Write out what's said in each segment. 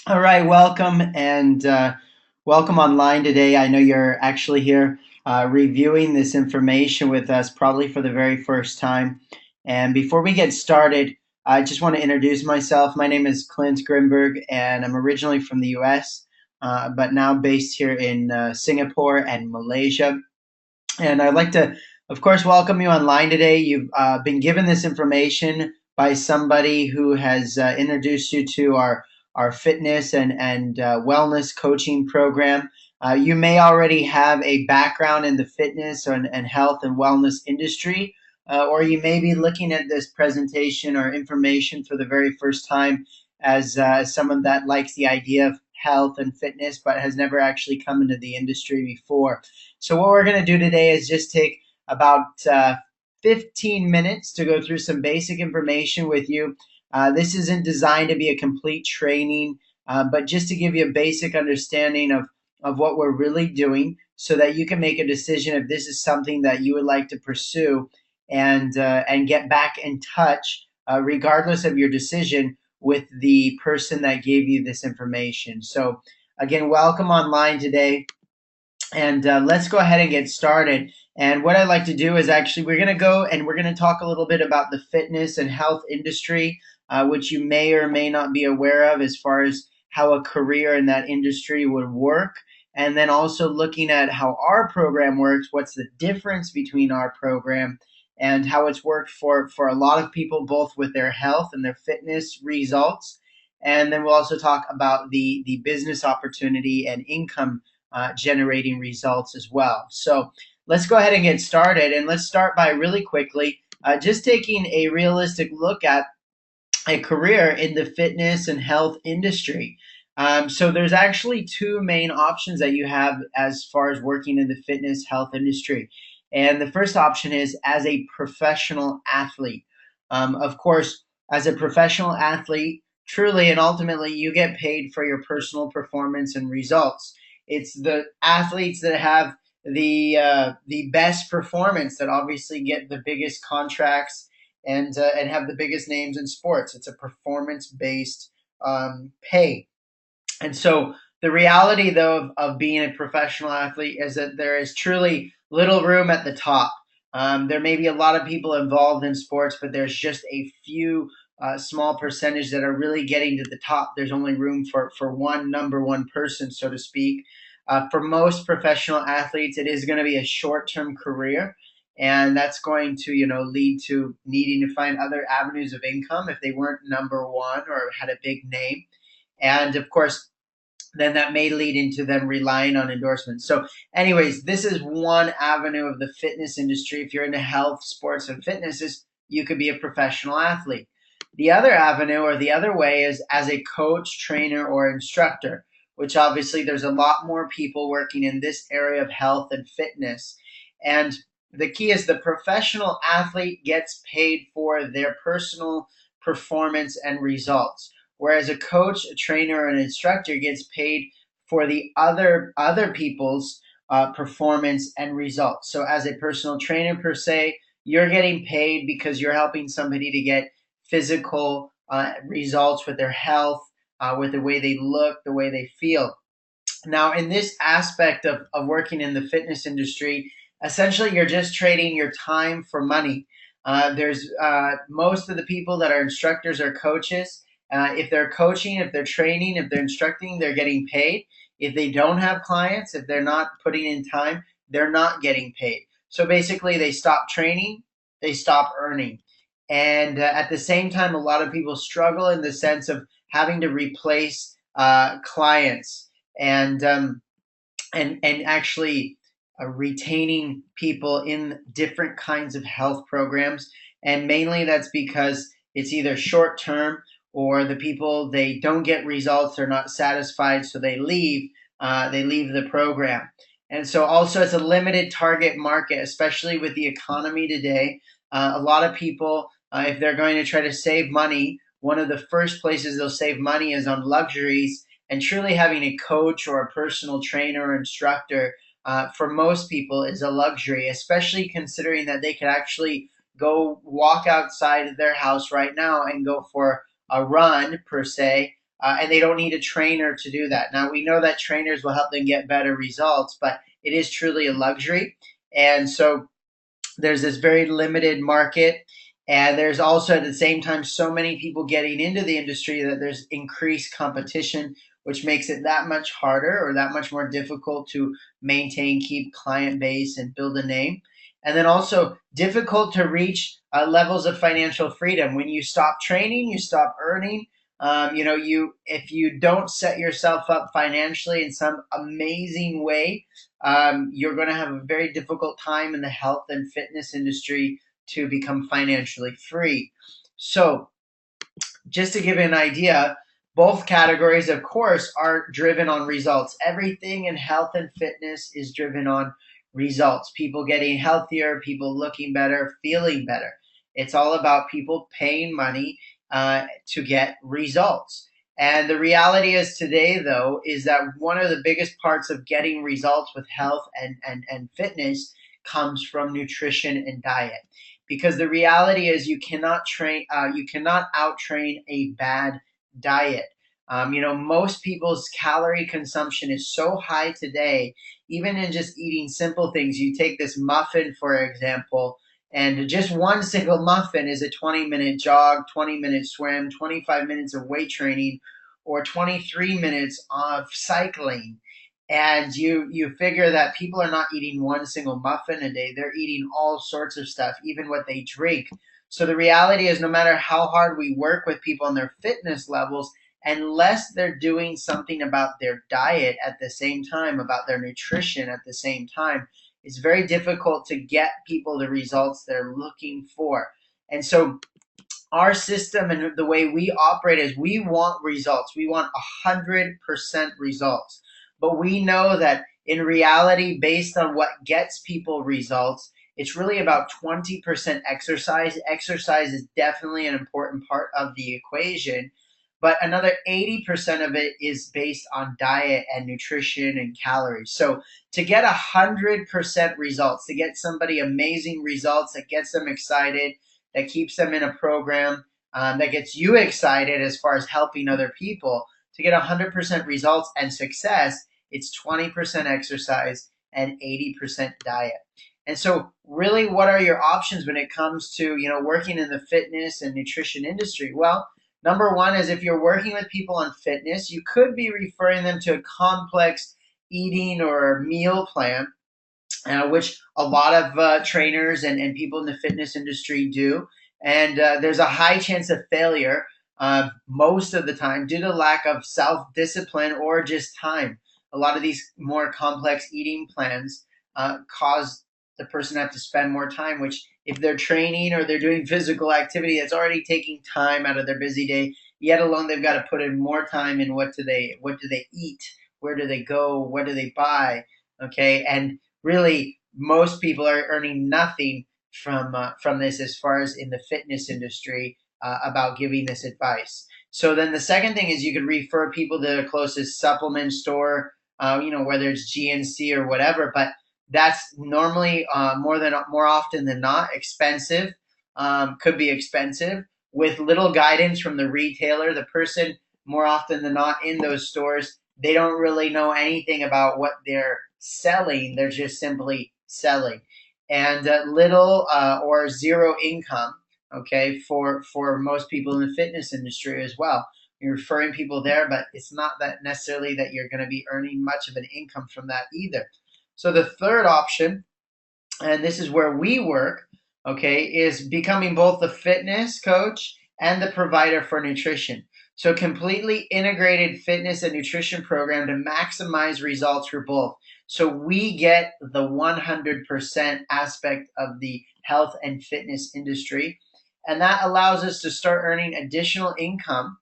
All right, welcome and welcome online today. I know you're actually here reviewing this information with us, probably for the very first time. And before we get started, I just want to introduce myself. My name is Clint Grimberg, and I'm originally from the US, but now based here in Singapore and Malaysia. And I'd like to, of course, welcome you online today. You've been given this information by somebody who has introduced you to our fitness and wellness coaching program. You may already have a background in the fitness and health and wellness industry, or you may be looking at this presentation or information for the very first time as someone that likes the idea of health and fitness but has never actually come into the industry before. So what we're going to do today is just take about 15 minutes to go through some basic information with you. This isn't designed to be a complete training, but just to give you a basic understanding of what we're really doing so that you can make a decision if this is something that you would like to pursue and get back in touch, regardless of your decision, with the person that gave you this information. So again, welcome online today. And let's go ahead and get started. And what I'd like to do is actually, we're going to go and we're going to talk a little bit about the fitness and health industry, which you may or may not be aware of as far as how a career in that industry would work. And then also looking at how our program works, what's the difference between our program and how it's worked for a lot of people, both with their health and their fitness results. And then we'll also talk about the business opportunity and income generating results as well. So let's go ahead and get started. And let's start by really quickly just taking a realistic look at a career in the fitness and health industry. So there's actually two main options that you have as far as working in the fitness health industry. And the first option is as a professional athlete. Of course, as a professional athlete, truly and ultimately, you get paid for your personal performance and results. It's the athletes that have the best performance that obviously get the biggest contracts and have the biggest names in sports. It's a performance based pay. And so the reality, though, of being a professional athlete is that there is truly little room at the top. There may be a lot of people involved in sports, but there's just a few small percentage that are really getting to the top. There's only room for one number one person, so to speak. For most professional athletes, it is going to be a short term career. And that's going to, lead to needing to find other avenues of income if they weren't number one or had a big name. And of course, then that may lead into them relying on endorsements. So, anyways, this is one avenue of the fitness industry. If you're into health, sports, and fitness, is you could be a professional athlete. The other avenue or the other way is as a coach, trainer, or instructor, which obviously there's a lot more people working in this area of health and fitness. And the key is the professional athlete gets paid for their personal performance and results, whereas a coach, a trainer, or an instructor gets paid for the other people's performance and results. So, as a personal trainer per se, you're getting paid because you're helping somebody to get physical results with their health, with the way they look, the way they feel. Now, in this aspect of working in the fitness industry, essentially you're just trading your time for money. There's most of the people that are instructors or coaches. If they're coaching, if they're training, if they're instructing, they're getting paid. If they don't have clients, if they're not putting in time, they're not getting paid. So basically, they stop training, they stop earning. And at the same time, a lot of people struggle in the sense of having to replace clients and and actually retaining people in different kinds of health programs. And mainly that's because it's either short term or the people, they don't get results, they're not satisfied, so they leave. They leave the program. And so also it's a limited target market, especially with the economy today. A lot of people, if they're going to try to save money, one of the first places they'll save money is on luxuries. And truly having a coach or a personal trainer or instructor, for most people, is a luxury, especially considering that they could actually go walk outside of their house right now and go for a run per se, and they don't need a trainer to do that. Now, we know that trainers will help them get better results, but it is truly a luxury. And so there's this very limited market, and there's also at the same time so many people getting into the industry that there's increased competition, which makes it that much harder or that much more difficult to maintain, keep client base, and build a name. And then also difficult to reach levels of financial freedom. When you stop training, you stop earning. You if you don't set yourself up financially in some amazing way, you're going to have a very difficult time in the health and fitness industry to become financially free. So, just to give you an idea, both categories, of course, are driven on results. Everything in health and fitness is driven on results. People getting healthier, people looking better, feeling better. It's all about people paying money to get results. And the reality is today, though, is that one of the biggest parts of getting results with health and fitness comes from nutrition and diet, because the reality is you cannot out train a bad diet. Most people's calorie consumption is so high today, even in just eating simple things. You take this muffin, for example, and just one single muffin is a 20-minute jog, 20-minute swim, 25 minutes of weight training, or 23 minutes of cycling. And you figure that people are not eating one single muffin a day, they're eating all sorts of stuff, even what they drink. So the reality is, no matter how hard we work with people on their fitness levels, unless they're doing something about their diet at the same time, about their nutrition at the same time, it's very difficult to get people the results they're looking for. And so our system and the way we operate is we want results. We want 100% results. But we know that in reality, based on what gets people results, it's really about 20% exercise. Exercise is definitely an important part of the equation, but another 80% of it is based on diet and nutrition and calories. So to get 100% results, to get somebody amazing results that gets them excited, that keeps them in a program, that gets you excited as far as helping other people, to get 100% results and success, it's 20% exercise and 80% diet. And so really, what are your options when it comes to working in the fitness and nutrition industry? Well, number one is, if you're working with people on fitness, you could be referring them to a complex eating or meal plan, which a lot of trainers and people in the fitness industry do. And there's a high chance of failure most of the time due to lack of self discipline or just time. A lot of these more complex eating plans cause the person to have to spend more time, which, if they're training or they're doing physical activity, that's already taking time out of their busy day. Yet alone, they've got to put in more time in what do they eat, where do they go, what do they buy, okay? And really, most people are earning nothing from this, as far as in the fitness industry, about giving this advice. So then the second thing is, you could refer people to the closest supplement store, whether it's GNC or whatever. But that's normally more often than not expensive. Could be expensive with little guidance from the retailer. The person, more often than not, in those stores, they don't really know anything about what they're selling. They're just simply selling, and little or zero income. Okay, for most people in the fitness industry as well. You're referring people there, but it's not that necessarily that you're going to be earning much of an income from that either. So the third option, and this is where we work, okay, is becoming both the fitness coach and the provider for nutrition. So completely integrated fitness and nutrition program to maximize results for both. So we get the 100% aspect of the health and fitness industry, and that allows us to start earning additional income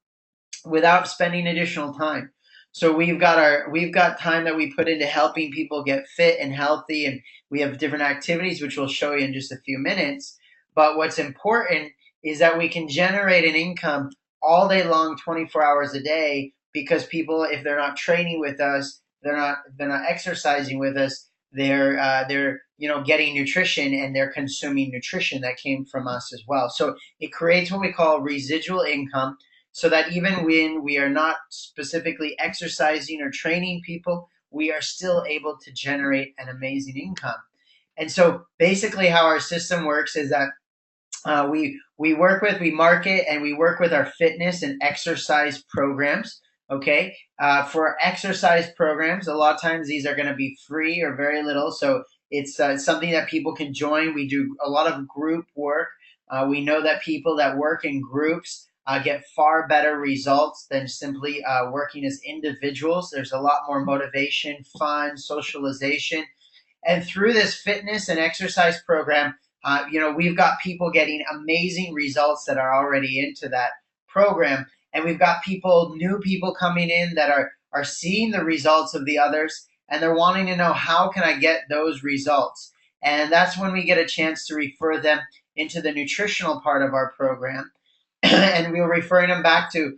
without spending additional time. So we've got time that we put into helping people get fit and healthy, and we have different activities which we'll show you in just a few minutes. But what's important is that we can generate an income all day long, 24 hours a day, because people, if they're not training with us, they're not exercising with us, they're getting nutrition, and they're consuming nutrition that came from us as well. So it creates what we call residual income. so that even when we are not specifically exercising or training people, we are still able to generate an amazing income. And so basically how our system works is that we market and we work with our fitness and exercise programs. Okay, for exercise programs, a lot of times these are going to be free or very little, so it's something that people can join. We do a lot of group work. We know that people that work in groups get far better results than simply working as individuals. There's a lot more motivation, fun, socialization, and through this fitness and exercise program, we've got people getting amazing results that are already into that program. And we've got new people coming in that are seeing the results of the others, and they're wanting to know, how can I get those results? And that's when we get a chance to refer them into the nutritional part of our program. And we're referring them back to,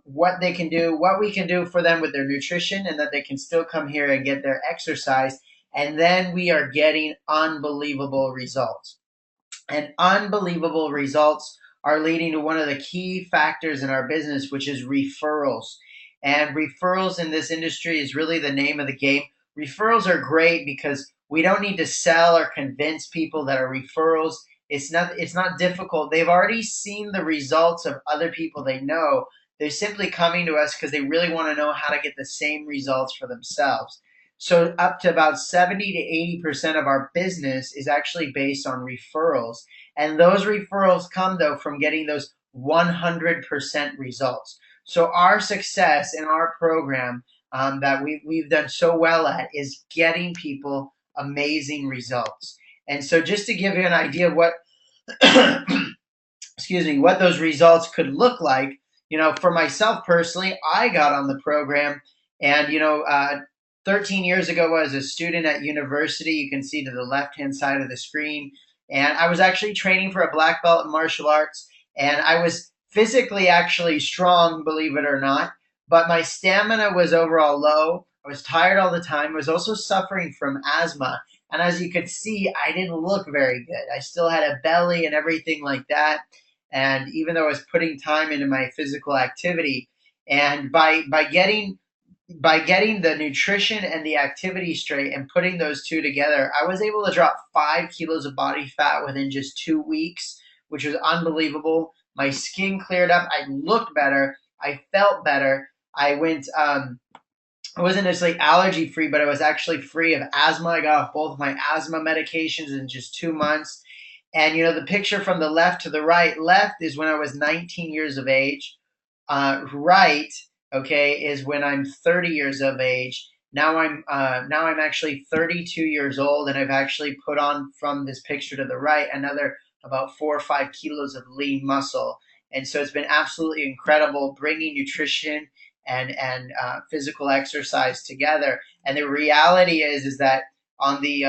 what they can do, what we can do for them with their nutrition, and that they can still come here and get their exercise. And then we are getting unbelievable results. And unbelievable results are leading to one of the key factors in our business, which is referrals. And referrals in this industry is really the name of the game. Referrals are great because we don't need to sell or convince people that are referrals. It's not difficult. They've already seen the results of other people they know. They're simply coming to us because they really want to know how to get the same results for themselves. So up to about 70 to 80% of our business is actually based on referrals. And those referrals come, though, from getting those 100% results. So our success in our program, that we've done so well at, is getting people amazing results. And so just to give you an idea of what excuse me, what those results could look like, for myself personally, I got on the program, and 13 years ago, I was a student at university. You can see to the left-hand side of the screen. And I was actually training for a black belt in martial arts. And I was physically actually strong, believe it or not. But my stamina was overall low. I was tired all the time. I was also suffering from asthma. And as you could see, I didn't look very good. I still had a belly and everything like that. And even though I was putting time into my physical activity, and by getting the nutrition and the activity straight and putting those two together, I was able to drop 5 kilos of body fat within just 2 weeks, which was unbelievable. My skin cleared up. I looked better. I felt better. I wasn't necessarily allergy free, but I was actually free of asthma. I got off both of my asthma medications in just 2 months. And the picture from the left to the right, left is when I was 19 years of age. Right, okay, is when I'm 30 years of age. Now I'm actually 32 years old, and I've actually put on, from this picture to the right, another about 4 or 5 kilos of lean muscle. And so it's been absolutely incredible bringing nutrition and physical exercise together. And the reality is that on the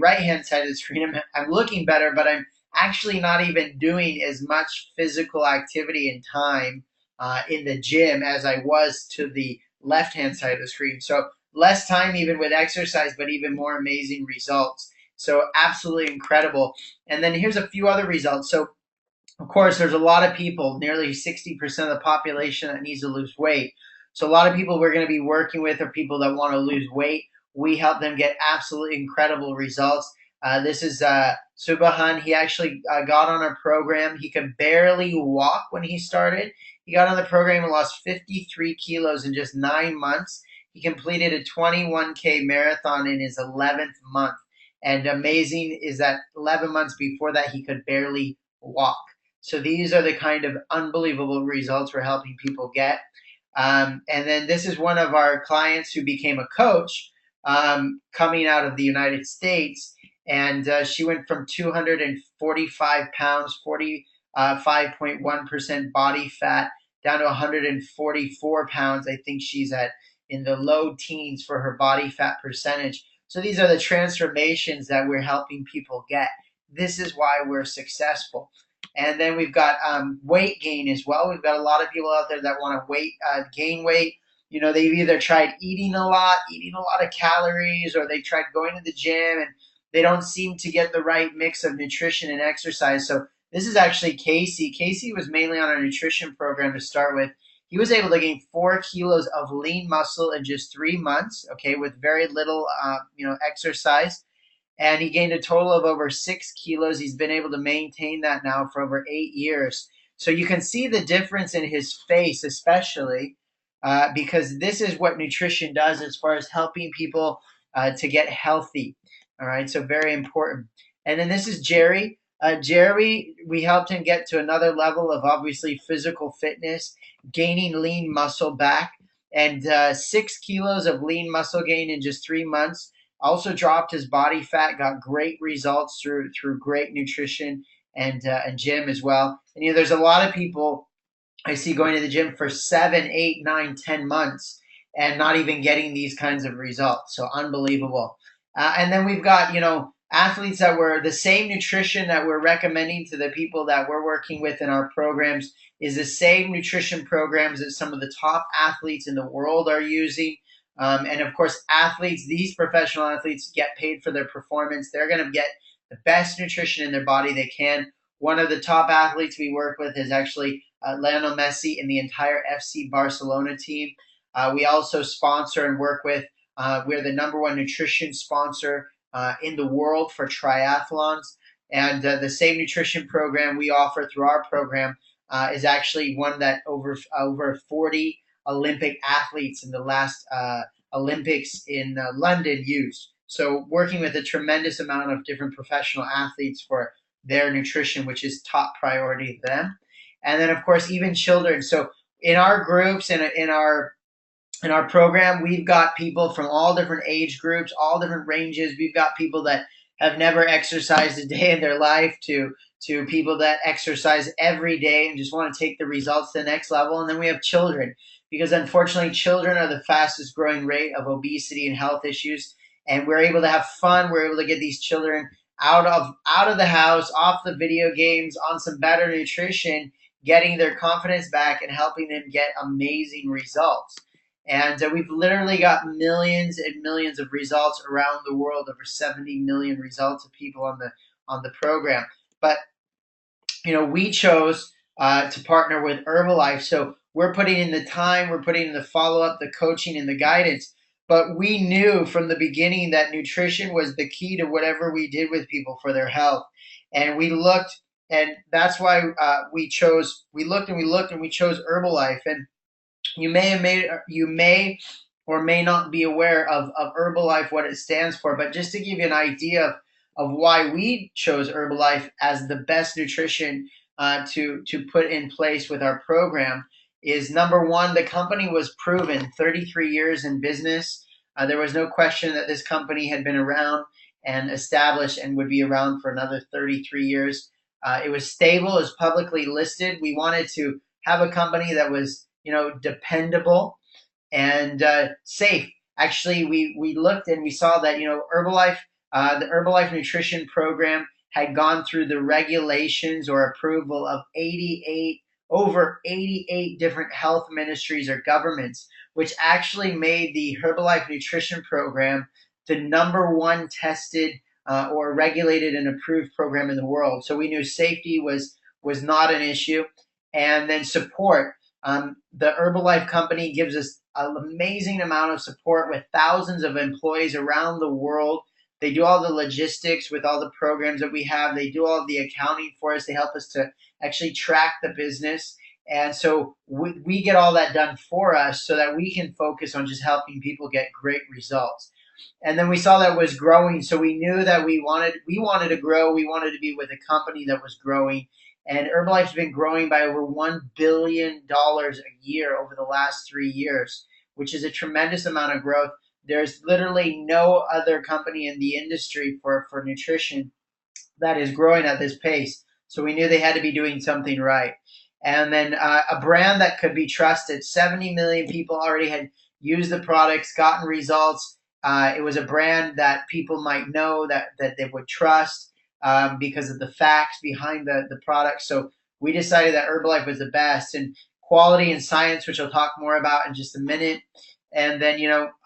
right hand side of the screen, I'm looking better, but I'm actually not even doing as much physical activity and time in the gym as I was to the left hand side of the screen. So less time even with exercise, but even more amazing results. So absolutely incredible. And then here's a few other results. So of course, there's a lot of people, nearly 60% of the population, that needs to lose weight. So a lot of people we're going to be working with are people that want to lose weight. We help them get absolutely incredible results. This is Subahan. He actually got on our program. He could barely walk when he started. He got on the program and lost 53 kilos in just 9 months. He completed a 21K marathon in his 11th month. And amazing is that 11 months before that, he could barely walk. So these are the kind of unbelievable results we're helping people get. And then this is one of our clients who became a coach, coming out of the United States. And she went from 245 pounds, 45.1% body fat, down to 144 pounds. I think she's at in the low teens for her body fat percentage. So these are the transformations that we're helping people get. This is why we're successful. And then we've got weight gain as well. We've got a lot of people out there that want to gain weight. They've either tried eating a lot of calories, or they tried going to the gym and they don't seem to get the right mix of nutrition and exercise. So This is actually Casey. Casey was mainly on a nutrition program to start with. He was able to gain 4 kilos of lean muscle in just 3 months, okay, with very little, exercise, and he gained a total of over 6 kilos. He's been able to maintain that now for over 8 years. So you can see the difference in his face, especially because this is what nutrition does as far as helping people to get healthy. All right, so very important. And then this is Jerry. Jerry, we helped him get to another level of obviously physical fitness, gaining lean muscle back, and 6 kilos of lean muscle gain in just 3 months. Also dropped his body fat, got great results through great nutrition and gym as well. And there's a lot of people I see going to the gym for 7, 8, 9, 10 months and not even getting these kinds of results. So unbelievable. And then we've got athletes that were the same nutrition that we're recommending to the people that we're working with in our programs is the same nutrition programs that some of the top athletes in the world are using. And of course, athletes, these professional athletes get paid for their performance. They're going to get the best nutrition in their body they can. One of the top athletes we work with is actually Lionel Messi and the entire FC Barcelona team. We also sponsor and work with, we're the #1 nutrition sponsor in the world for triathlons. And the same nutrition program we offer through our program is actually one that over 40 Olympic athletes in the last Olympics in London used. So working with a tremendous amount of different professional athletes for their nutrition, which is top priority to them. And then of course even children. So in our groups and in our program, we've got people from all different age groups, all different ranges. We've got people that have never exercised a day in their life to people that exercise every day and just want to take the results to the next level. And then we have children, because unfortunately children are the fastest growing rate of obesity and health issues. And we're able to have fun. We're able to get these children out of the house, off the video games, on some better nutrition, getting their confidence back and helping them get amazing results. And we've literally got millions and millions of results around the world, over 70 million results of people on the program. But we chose to partner with Herbalife, so we're putting in the time, we're putting in the follow up, the coaching, and the guidance. But we knew from the beginning that nutrition was the key to whatever we did with people for their health, and we looked, and that's why we looked and we looked and we chose Herbalife. And you may or may not be aware of Herbalife, what it stands for, but just to give you an idea of why we chose Herbalife as the best nutrition to put in place with our program is #1, the company was proven, 33 years in business. There was no question that this company had been around and established and would be around for another 33 years. It was stable, it was publicly listed. We wanted to have a company that was dependable and safe. Actually, we looked and we saw that Herbalife, the Herbalife Nutrition Program had gone through the regulations or approval of over 88 different health ministries or governments, which actually made the Herbalife Nutrition Program the #1 tested or regulated and approved program in the world. So we knew safety was not an issue, and then support. The Herbalife company gives us an amazing amount of support with thousands of employees around the world. They do all the logistics with all the programs that we have. They do all the accounting for us. They help us to actually track the business. And so we get all that done for us so that we can focus on just helping people get great results. And then we saw that was growing, so we knew that we wanted to grow. We wanted to be with a company that was growing, and Herbalife's been growing by over $1 billion a year over the last 3 years, which is a tremendous amount of growth. There's literally no other company in the industry for nutrition that is growing at this pace. So we knew they had to be doing something right. And then a brand that could be trusted. 70 million people already had used the products, gotten results. It was a brand that people might know, that they would trust because of the facts behind the product. So we decided that Herbalife was the best, and quality and science, which I'll talk more about in just a minute. And then,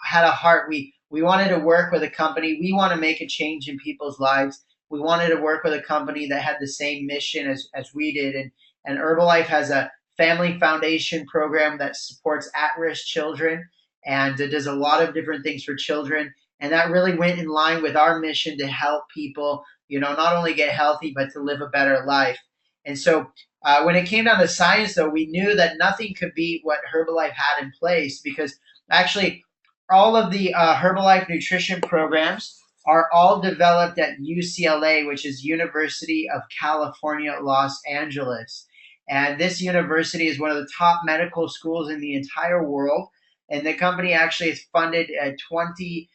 had a heart. We wanted to work with a company. We want to make a change in people's lives. we wanted to work with a company that had the same mission as we did. And Herbalife has a family foundation program that supports at-risk children, and it does a lot of different things for children. And that really went in line with our mission to help people, not only get healthy, but to live a better life. And so when it came down to science, though, we knew that nothing could beat what Herbalife had in place, because actually all of the Herbalife nutrition programs are all developed at UCLA, which is University of California, Los Angeles. And this university is one of the top medical schools in the entire world. And the company actually has funded a $24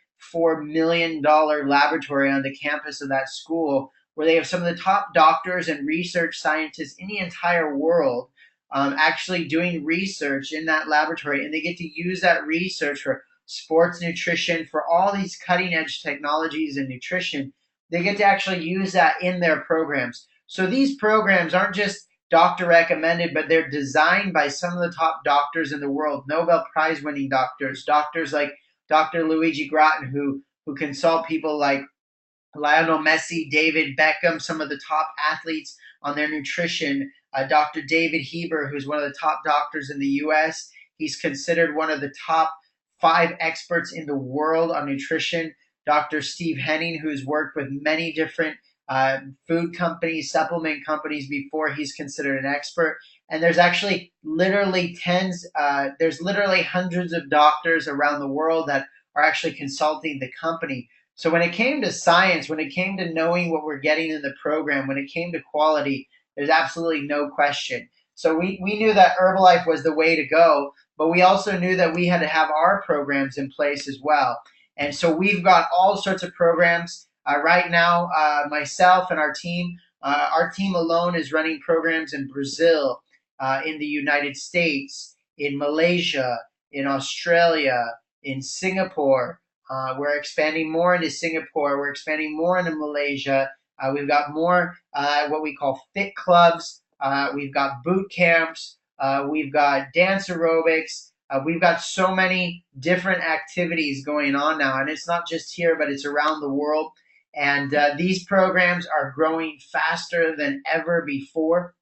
million laboratory on the campus of that school, where they have some of the top doctors and research scientists in the entire world actually doing research in that laboratory. And they get to use that research for sports nutrition, for all these cutting edge technologies in nutrition. They get to actually use that in their programs. So these programs aren't just doctor recommended, but they're designed by some of the top doctors in the world, Nobel Prize winning doctors like Dr. Luigi Gratton, who consult people like Lionel Messi, David Beckham, some of the top athletes on their nutrition. Dr. David Heber, who's one of the top doctors in the US, he's considered one of the top 5 experts in the world on nutrition. Dr. Steve Henning, who's worked with many different food companies, supplement companies before he's considered an expert. And there's actually literally there's literally hundreds of doctors around the world that are actually consulting the company. So when it came to science, when it came to knowing what we're getting in the program, when it came to quality, there's absolutely no question. So we knew that Herbalife was the way to go, but we also knew that we had to have our programs in place as well. And so we've got all sorts of programs. Right now, myself and our team alone is running programs in Brazil, in the United States, in Malaysia, in Australia, in Singapore. We're expanding more into Singapore. We're expanding more into Malaysia. We've got more what we call fit clubs. We've got boot camps. We've got dance aerobics. We've got so many different activities going on now. And it's not just here, but it's around the world. And these programs are growing faster than ever before.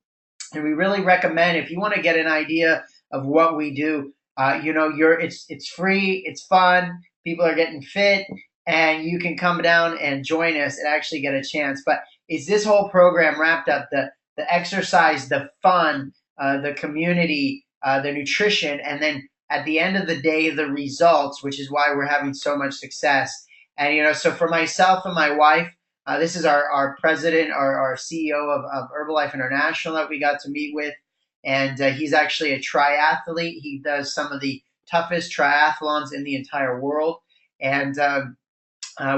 And we really recommend, if you want to get an idea of what we do, it's free, it's fun, people are getting fit, and you can come down and join us and actually get a chance. But is this whole program wrapped up? The exercise, the fun, the community, the nutrition, and then at the end of the day, the results, which is why we're having so much success. And so for myself and my wife, this is our president, our CEO of Herbalife International that we got to meet with. And he's actually a triathlete. He does some of the toughest triathlons in the entire world. And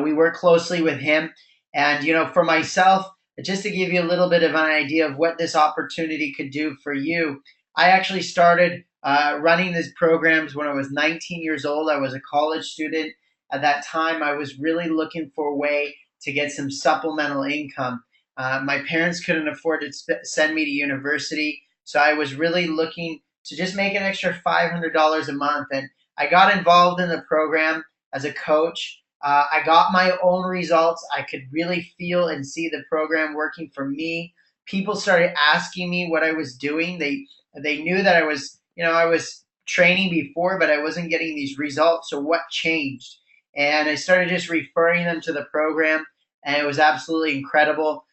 we work closely with him. And, for myself, just to give you a little bit of an idea of what this opportunity could do for you, I actually started running these programs when I was 19 years old. I was a college student. At that time, I was really looking for a way to get some supplemental income. My parents couldn't afford to send me to university, so I was really looking to just make an extra $500 a month. And I got involved in the program as a coach. I got my own results. I could really feel and see the program working for me. People started asking me what I was doing. They knew that I was training before, but I wasn't getting these results. So what changed? And I started just referring them to the program, and it was absolutely incredible.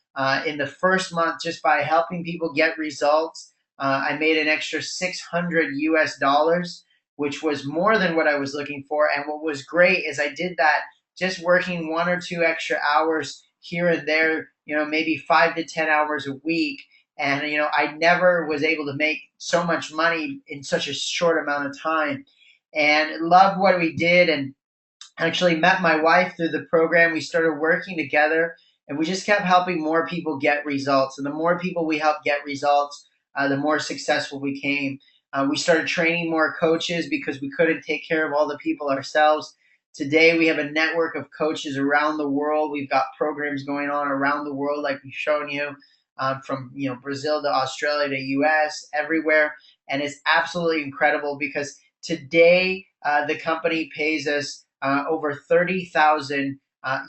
In the first month, just by helping people get results, I made an extra 600 US dollars, which was more than what I was looking for. And what was great is I did that just working 1 or 2 extra hours here and there, maybe 5 to 10 hours a week. And, I never was able to make so much money in such a short amount of time, and loved what we did. And actually met my wife through the program. We started working together, and we just kept helping more people get results. And the more people we helped get results, the more successful we became. We started training more coaches because we couldn't take care of all the people ourselves. Today, we have a network of coaches around the world. We've got programs going on around the world, like we've shown you, from Brazil to Australia to US, everywhere. And it's absolutely incredible because today the company pays us over 30,000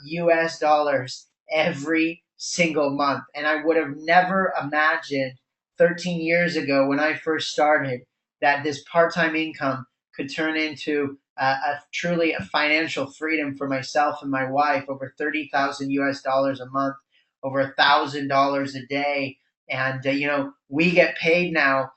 US dollars every single month. And I would have never imagined 13 years ago when I first started that this part-time income could turn into a truly a financial freedom for myself and my wife, over 30,000 US dollars a month, over $1,000 a day. And, we get paid now,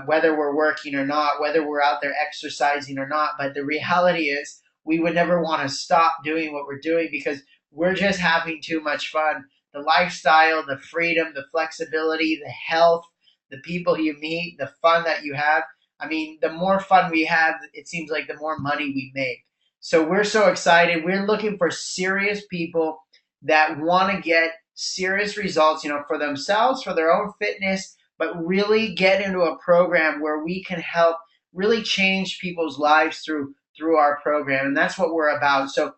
whether we're working or not, whether we're out there exercising or not. But the reality is, we would never want to stop doing what we're doing because we're just having too much fun. The lifestyle, the freedom, the flexibility, the health, the people you meet, the fun that you have. I mean, the more fun we have, it seems like the more money we make. So we're so excited. We're looking for serious people that want to get serious results, for themselves, for their own fitness, but really get into a program where we can help really change people's lives through our program. And that's what we're about. So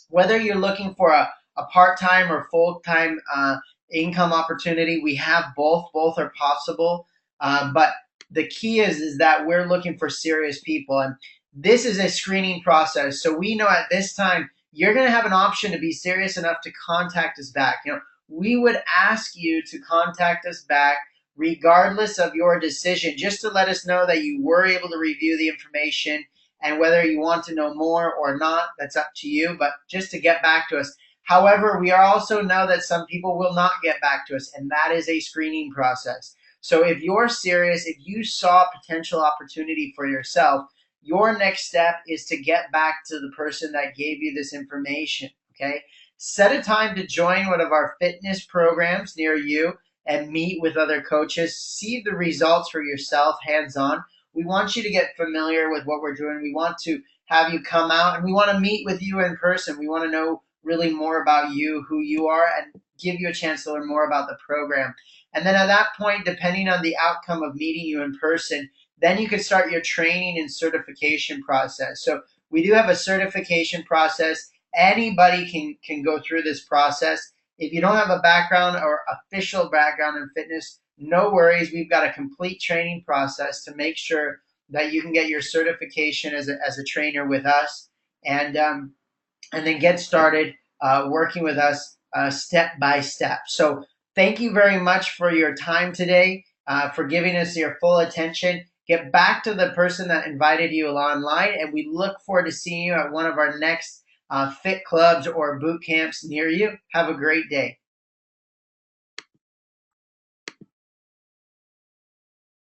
whether you're looking for a part-time or full-time income opportunity, we have both. Both are possible. But the key is that we're looking for serious people. And this is a screening process. So we know at this time, you're going to have an option to be serious enough to contact us back. We would ask you to contact us back regardless of your decision, just to let us know that you were able to review the information, and whether you want to know more or not, that's up to you, but just to get back to us. However, we are also know that some people will not get back to us, and that is a screening process. So if you're serious, if you saw potential opportunity for yourself, your next step is to get back to the person that gave you this information, okay? Set a time to join one of our fitness programs near you and meet with other coaches. See the results for yourself hands-on. We want you to get familiar with what we're doing. We want to have you come out, and we want to meet with you in person. We want to know really more about you, who you are, and give you a chance to learn more about the program. And then at that point, depending on the outcome of meeting you in person, then you can start your training and certification process. So we do have a certification process. Anybody can go through this process. If you don't have a background or official background in fitness, no worries. We've got a complete training process to make sure that you can get your certification as a trainer with us, and then get started working with us step by step. So thank you very much for your time today, for giving us your full attention. Get back to the person that invited you online, and we look forward to seeing you at one of our next fit clubs or boot camps near you. Have a great day.